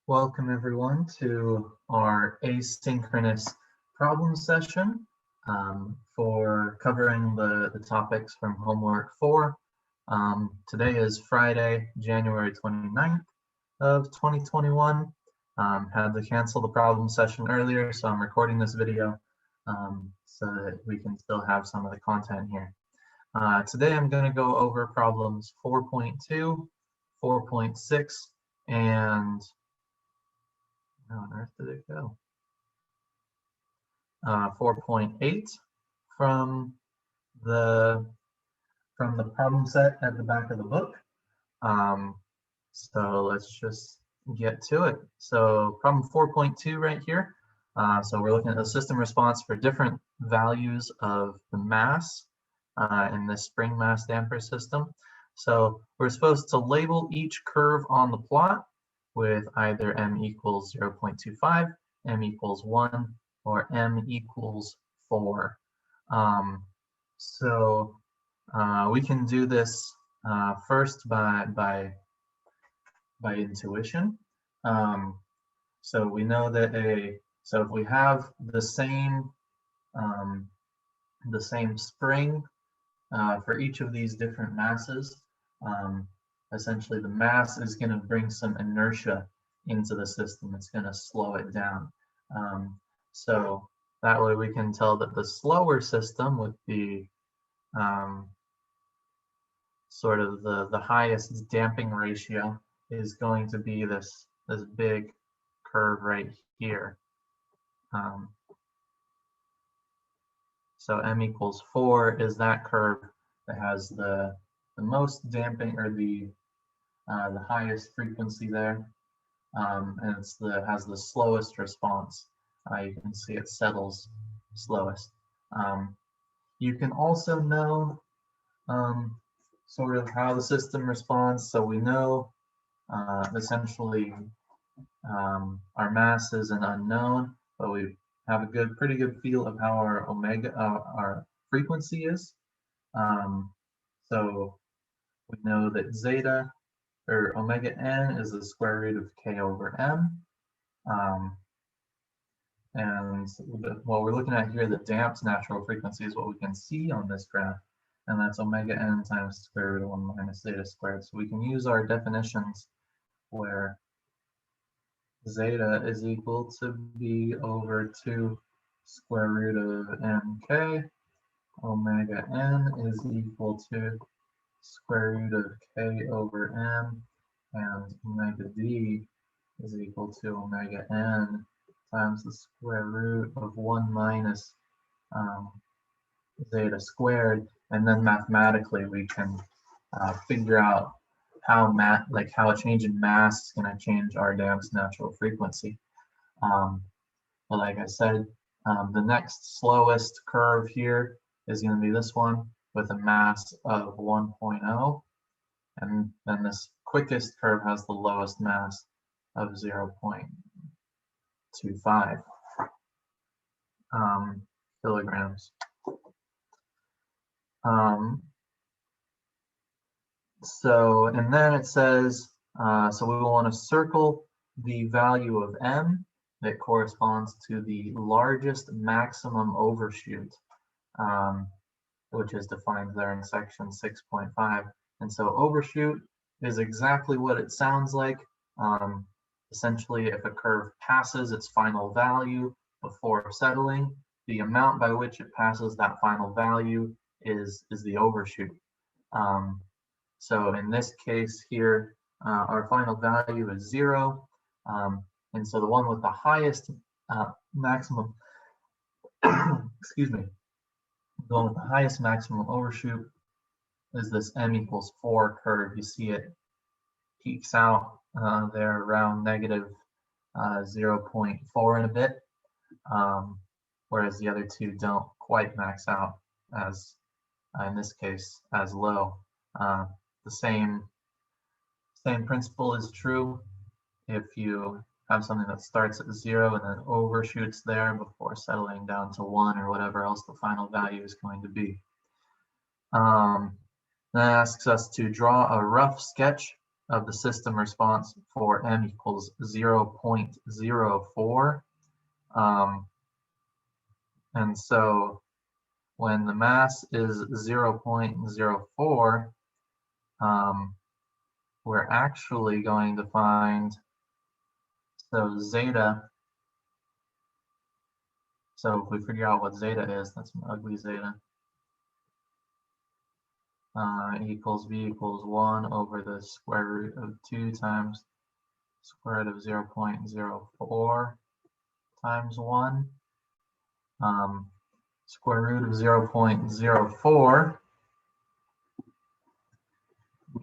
Welcome everyone to our asynchronous problem session for covering the topics from homework 4. Today is Friday, January 29th of 2021. Had to cancel the problem session earlier, so I'm recording this video so that we can still have some of the content here. Today I'm going to go over problems 4.2, 4.6, and how on earth did it go? 4.8 from the problem set at the back of the book. So let's just get to it. So problem 4.2 right here. So we're looking at the system response for different values of the mass in this spring mass damper system. So we're supposed to label each curve on the plot with either m equals 0.25, m equals 1, or m equals 4. We can do this first by intuition. So we know that if we have the same spring for each of these different masses, essentially the mass is going to bring some inertia into the system. It's going to slow it down. So that way we can tell that the slower system with the sort of the highest damping ratio is going to be this big curve right here. So m equals 4 is that curve that has the most damping, or the highest frequency there, and has the slowest response. You can see it settles slowest. You can also know sort of how the system responds. So we know essentially our mass is an unknown, but we have a pretty good feel of how our our frequency is. So we know that zeta, or omega n, is the square root of k over m. And what we're looking at here, the damped natural frequency, is what we can see on this graph. And that's omega n times the square root of 1 minus zeta squared. So we can use our definitions where zeta is equal to b over 2 square root of mk. Omega n is equal to square root of k over m, and omega d is equal to omega n times the square root of 1 minus zeta squared. And then mathematically we can figure out how a change in mass is going to change our damp's natural frequency. But like I said, the next slowest curve here is going to be this one with a mass of 1.0, and then this quickest curve has the lowest mass of 0.25 kilograms. And then it says, so we will want to circle the value of m that corresponds to the largest maximum overshoot, which is defined there in section 6.5. And so overshoot is exactly what it sounds like. Essentially, if a curve passes its final value before settling, the amount by which it passes that final value is the overshoot. So in this case here, our final value is 0. And so the one with the highest maximum, excuse me, the one with the highest maximum overshoot is this m equals 4 curve. You see it peaks out there around negative 0.4 and a bit, whereas the other two don't quite max out, as in this case as low. The same principle is true if you have something that starts at 0 and then overshoots there before settling down to 1 or whatever else the final value is going to be. That asks us to draw a rough sketch of the system response for m equals 0.04. And so when the mass is 0.04, we're actually going to find, so zeta, so if we figure out what zeta is, that's an ugly zeta, equals v equals 1 over the square root of 2 times square root of 0.04 times 1. Square root of 0.04.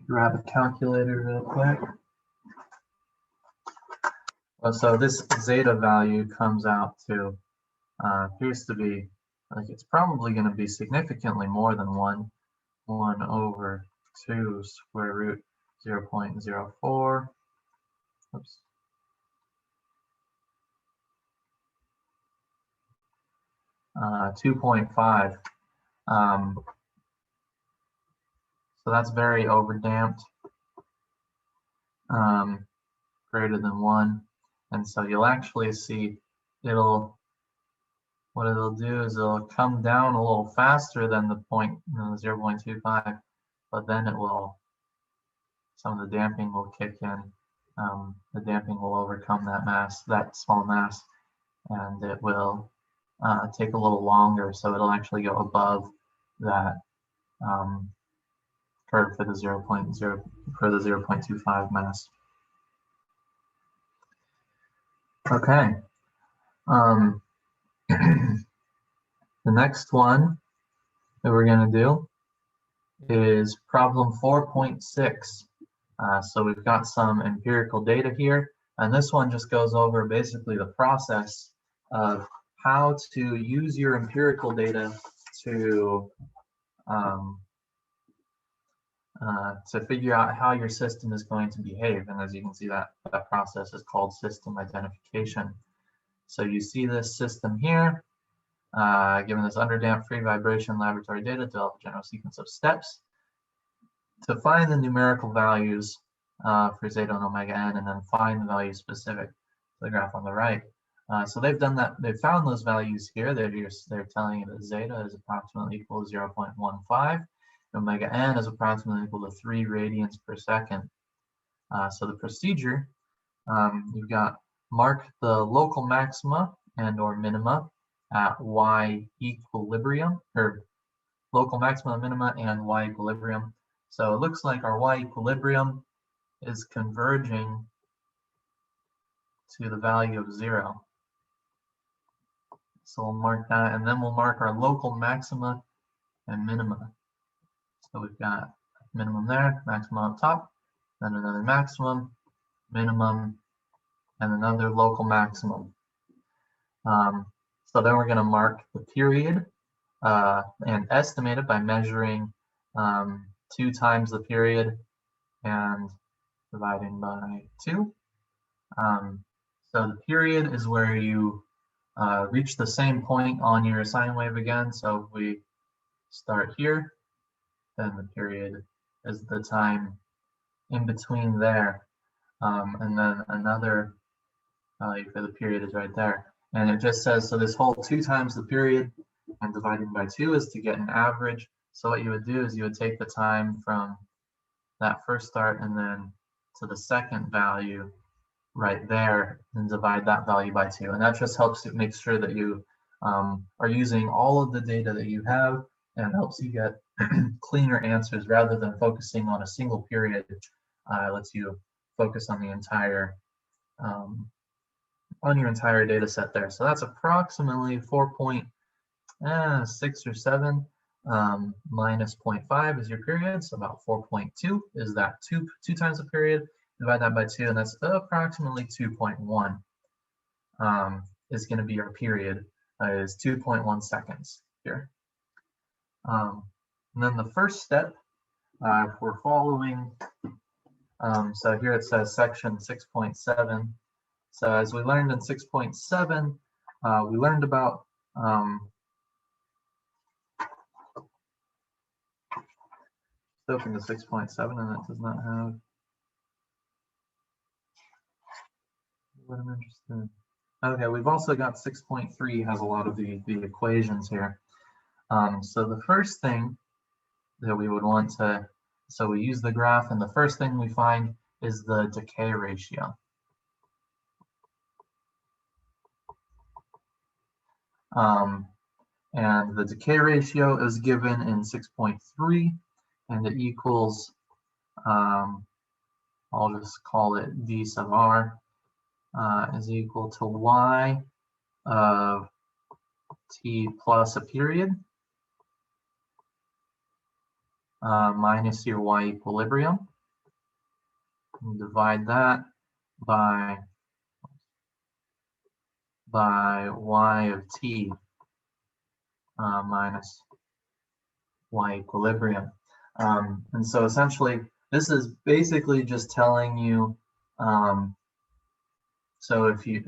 Grab a calculator real quick. So this zeta value comes out to, appears to be, like it's probably going to be significantly more than 1 over 2 square root 0.04. Oops. 2.5. So that's very overdamped, greater than 1. And so you'll actually see what it'll do is it'll come down a little faster than the 0.25, but then some of the damping will kick in. The damping will overcome that small mass, and it will take a little longer, so it'll actually go above that curve for the 0.25 mass. Okay. The next one that we're going to do is problem 4.6. So we've got some empirical data here, and this one just goes over basically the process of how to use your empirical data to figure out how your system is going to behave. And as you can see, that process is called system identification. So you see this system here, given this underdamped free vibration laboratory data, develop a general sequence of steps to find the numerical values for zeta and omega n, and then find the values specific to the graph on the right. So they've done that. They've found those values here. They're telling you that zeta is approximately equal to 0.15. Omega n is approximately equal to 3 radians per second. So the procedure, you've got mark the local maxima and or minima at y equilibrium, or local maxima, minima, and y equilibrium. So it looks like our y equilibrium is converging to the value of 0. So we'll mark that, and then we'll mark our local maxima and minima. So we've got minimum there, maximum up top, then another maximum, minimum, and another local maximum. So then we're going to mark the period and estimate it by measuring 2 times the period and dividing by 2. So the period is where you reach the same point on your sine wave again. So if we start here, then the period is the time in between there. And then another value for the period is right there. And it just says, so this whole 2 times the period and dividing by 2 is to get an average. So what you would do is you would take the time from that first start and then to the second value right there and divide that value by 2. And that just helps you make sure that you are using all of the data that you have, and helps you get cleaner answers rather than focusing on a single period. Lets you focus on the entire on your entire data set there. So that's approximately 4.6 or 7 minus 0.5 is your period. So about 4.2 is that 2 times the period. Divide that by 2, and that's approximately 2.1 is going to be our period, is 2.1 seconds here. And then the first step, if we're following, so here it says section 6.7. So as we learned in 6.7, we learned about open to 6.7, and it does not have what I'm interested in. Okay, we've also got 6.3 has a lot of the equations here. So the first thing that we would want to, so we use the graph, and the first thing we find is the decay ratio. And the decay ratio is given in 6.3, and it equals, I'll just call it d sub r, is equal to y of t plus a period minus your y equilibrium. And divide that by y of t minus y equilibrium. And so essentially, this is basically just telling you, so if you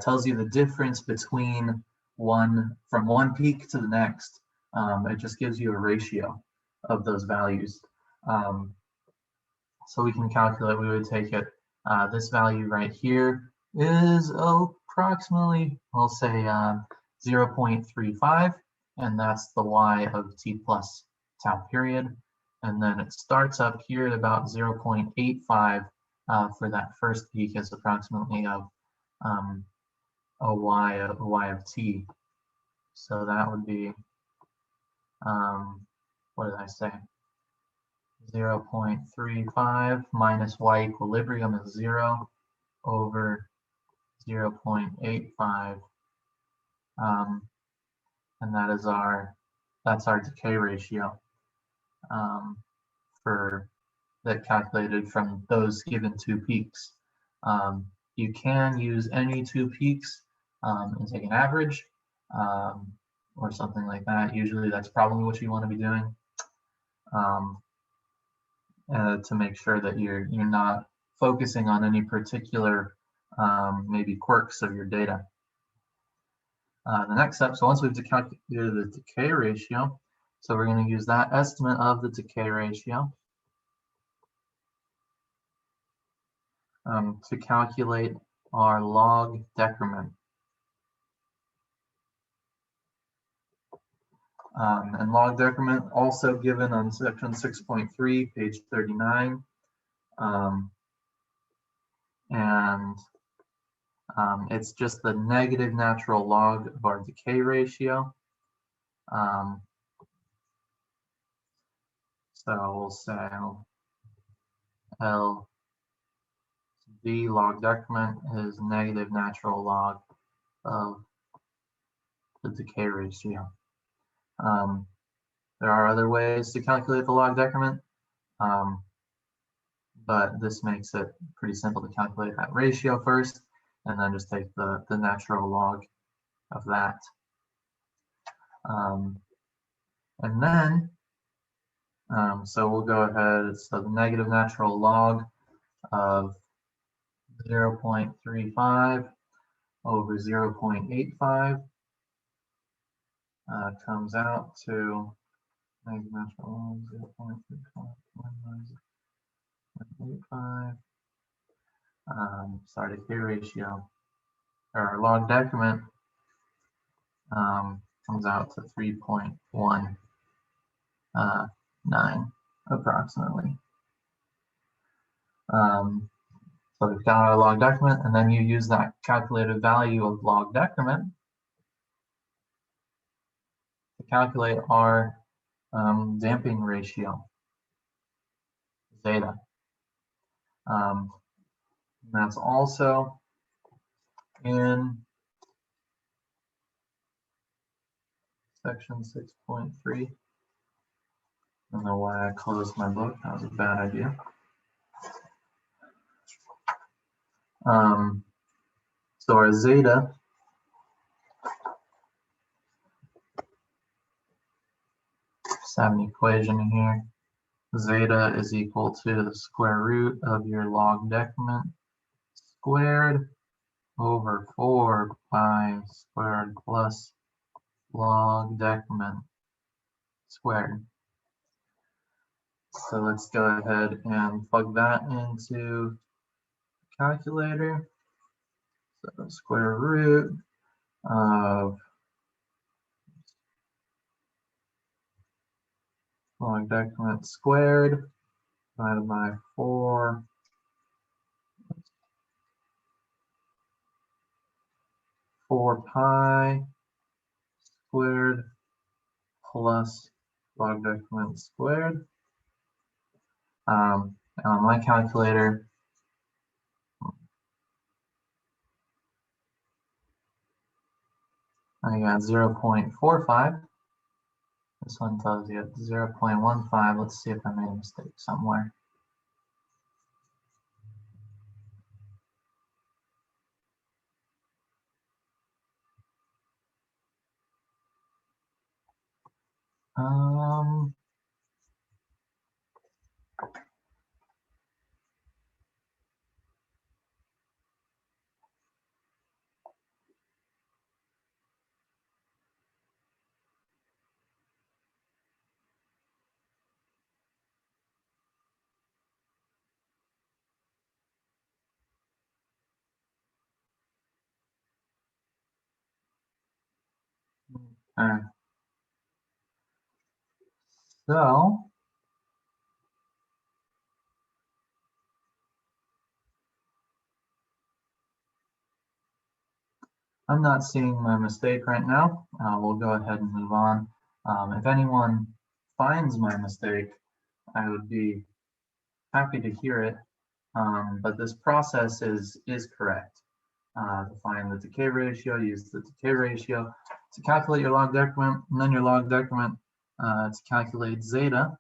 tells you the difference between from one peak to the next, it just gives you a ratio of those values. So we can calculate, we would take it, this value right here is approximately, we'll say 0.35, and that's the y of t plus tau period. And then it starts up here at about 0.85 for that first peak is approximately of a y of t. So that would be, what did I say? 0.35 minus y equilibrium is 0 over 0.85. And that is that's our decay ratio for that calculated from those given two peaks. You can use any two peaks and take an average or something like that. Usually that's probably what you want to be doing to make sure that you're not focusing on any particular maybe quirks of your data. The next step, so once we've calculated the decay ratio, so we're going to use that estimate of the decay ratio to calculate our log decrement. And log decrement also given on section 6.3, page 39. It's just the negative natural log of our decay ratio. So we'll say L d log decrement is negative natural log of the decay ratio. There are other ways to calculate the log decrement, but this makes it pretty simple to calculate that ratio first, and then just take the natural log of that. And then, so we'll go ahead, so the negative natural log of 0.35 over 0.85 comes out to negative natural log 0.35 sorry, decay ratio, or log decrement comes out to 3.19 approximately. So we've got our log decrement, and then you use that calculated value of log decrement to calculate our damping ratio, zeta. That's also in section 6.3. I don't know why I closed my book. That was a bad idea. So our zeta just have an equation in here. Zeta is equal to the square root of your log decrement squared over 4 pi squared plus log decrement squared. So let's go ahead and plug that into the calculator. So square root of log decrement squared divided by 4 pi squared plus log decrement squared. On my calculator, I got 0.45. This one tells you 0.15. Let's see if I made a mistake somewhere. Okay. So I'm not seeing my mistake right now. We'll go ahead and move on. If anyone finds my mistake, I would be happy to hear it. But this process is correct. To find the decay ratio, use the decay ratio to calculate your log decrement, and then your log decrement to calculate zeta.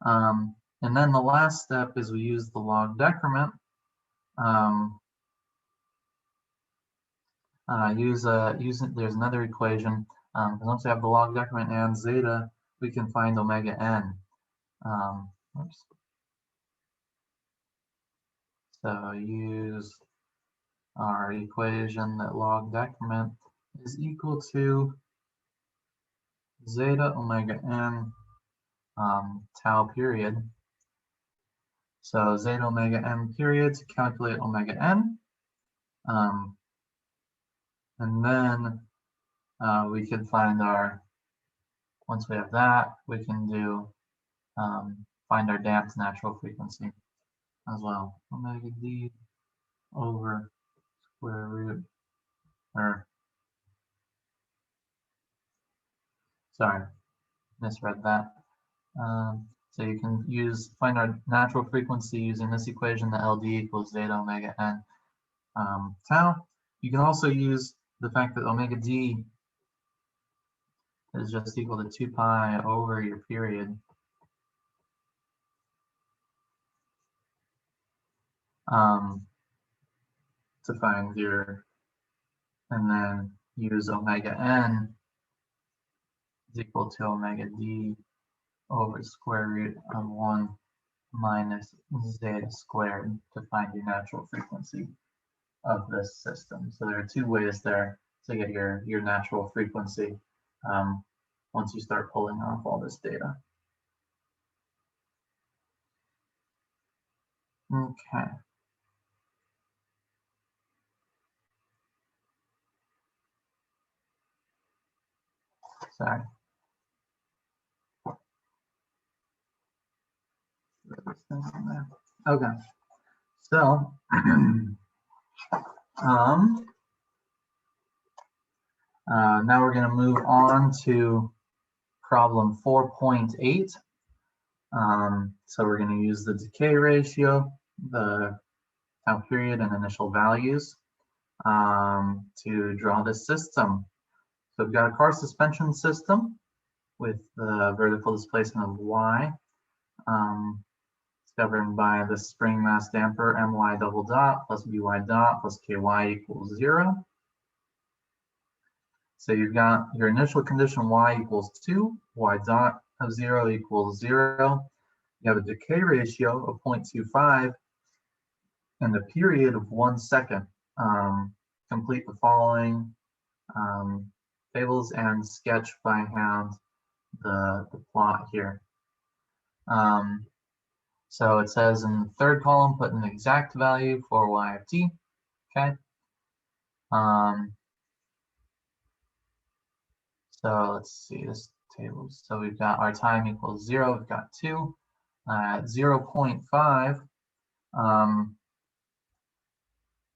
And then the last step is we use the log decrement. There's another equation. Once we have the log decrement and zeta, we can find omega n. So use our equation that log decrement is equal to zeta omega n tau period. So zeta omega n period to calculate omega n. And then we can find once we have that, we can do find our damped natural frequency as well. Omega d over square root, or sorry, misread that. So you can find our natural frequency using this equation, the LD equals zeta omega n tau. You can also use the fact that omega d is just equal to 2 pi over your period. To find and then use omega n is equal to omega d over square root of 1 minus zeta squared to find your natural frequency of this system. So there are two ways there to get your natural frequency once you start pulling off all this data. Okay. Sorry. Okay. So now we're going to move on to problem 4.8. So we're going to use the decay ratio, the tau period, and initial values to draw this system. So we've got a car suspension system with the vertical displacement of y. It's governed by the spring mass damper my double dot plus by dot plus ky equals 0. So you've got your initial condition y equals 2, y dot of 0 equals 0. You have a decay ratio of 0.25 and the period of 1 second. Complete the following tables and sketch by hand the plot here. So it says in the third column, put an exact value for y of t, okay? So let's see this table. So we've got our time equals 0. We've got 2. At 0.5,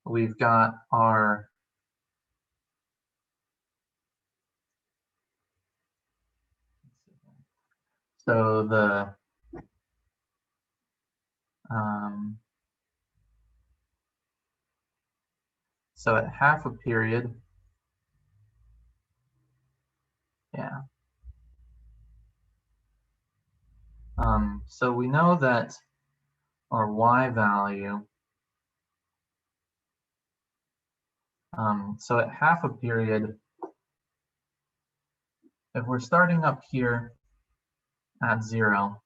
we've got our so the so at half a period, yeah. So we know that our y value, so at half a period, if we're starting up here at 0,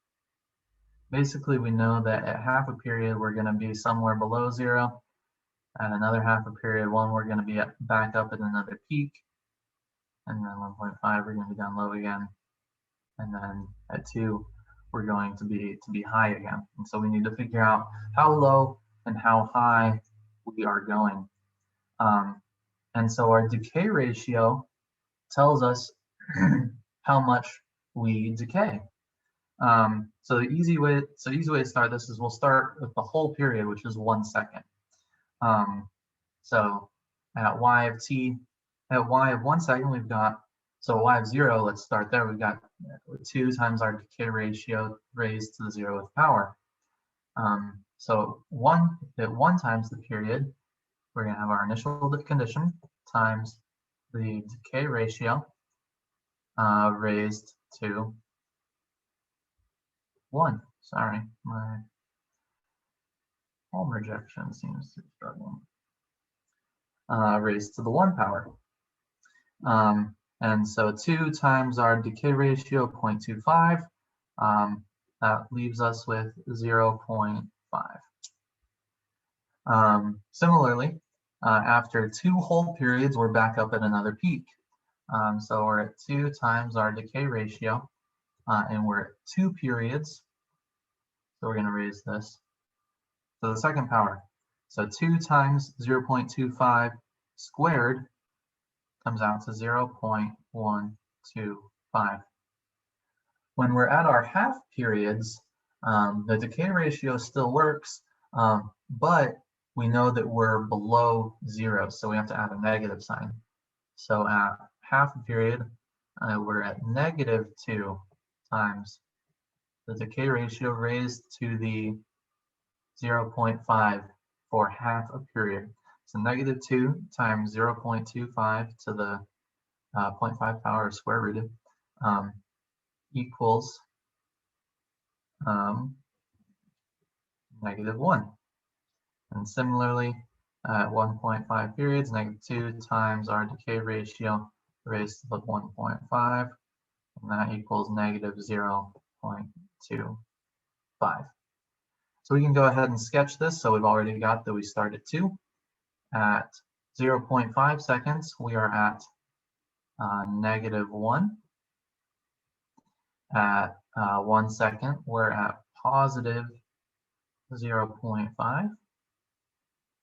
basically we know that at half a period we're going to be somewhere below 0. At another half a period 1, we're going to be back up at another peak, and then 1.5 we're going to be down low again, and then at 2 we're going to be high again. And so we need to figure out how low and how high we are going. And so our decay ratio tells us how much we decay. So the easy way to start this is we'll start with the whole period, which is 1 second. So at y of t, at y of 1 second, we've got, so y of 0, let's start there. We've got 2 times our decay ratio raised to the 0th power. So at 1 times the period, we're going to have our initial condition times the decay ratio raised to 1. Sorry, my home rejection seems to be struggling. Raised to the 1 power. And so 2 times our decay ratio, 0.25. That leaves us with 0.5. Similarly, after 2 whole periods, we're back up at another peak. So we're at 2 times our decay ratio, and we're at 2 periods. So we're going to raise this to the 2nd power. So 2 times 0.25 squared comes out to 0.125. When we're at our half periods, the decay ratio still works, but we know that we're below 0, so we have to add a negative sign. So at half a period, we're at -2 times the decay ratio raised to the 0.5 for half a period. So -2 times 0.25 to the 0.5 power square rooted equals -1. And similarly, at 1.5 periods, -2 times our decay ratio raised to the 1.5, and that equals -0.25. So we can go ahead and sketch this. So we've already got that we start at 2. At 0.5 seconds, we are at -1. At 1 second, we're at positive 0.5.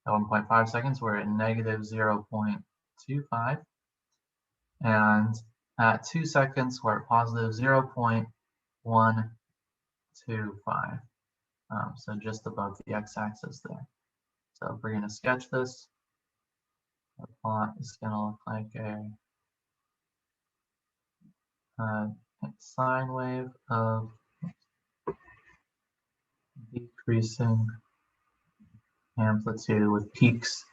At 1.5 seconds, we're at -0.25. And at 2 seconds, we're at positive 0.125. So just above the x-axis there. So if we're going to sketch this, the plot is going to look like a sine wave of decreasing amplitude with peaks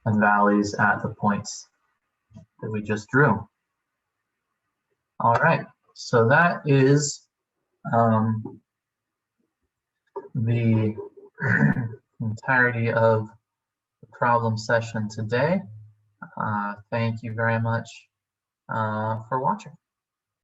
and valleys at the points that we just drew. All right, so that is the entirety of the problem session today. Thank you very much for watching.